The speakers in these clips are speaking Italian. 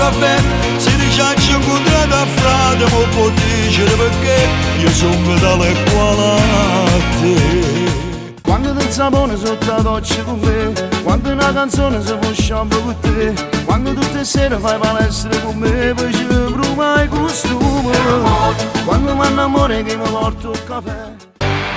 caffè, si ricaccia incontrata a frate, ma può dire perché io sono fedele qua a te. Quando ti sapone sotto la doccia con me, quando una canzone si può sciambare con te, quando tutte le sere fai palestra con me, poi ci bruma il costume, quando mi innamoro che mi porto il caffè.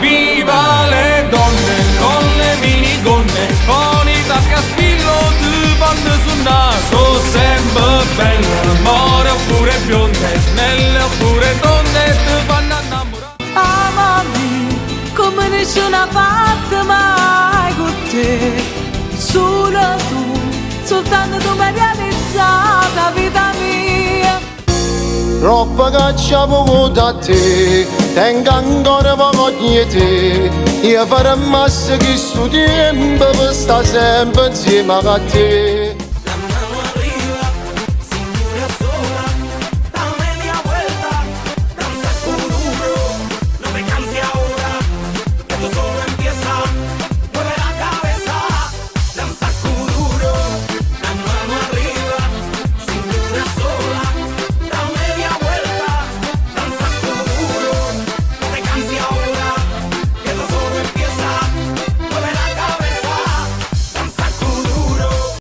Viva le donne con le minigonne, con i tacchi a spillo, tu vanno sul naso, sempre belle, more oppure bionde, snelle oppure donne, ti fanno innamorare. Amami come nessuna parte mai con te, solo tu, soltanto tu mi hai realizzata vita mia. Troppa cacciamo da te, tengo ancora poco di te, io farò massa che sto tempo per stare sempre insieme a te.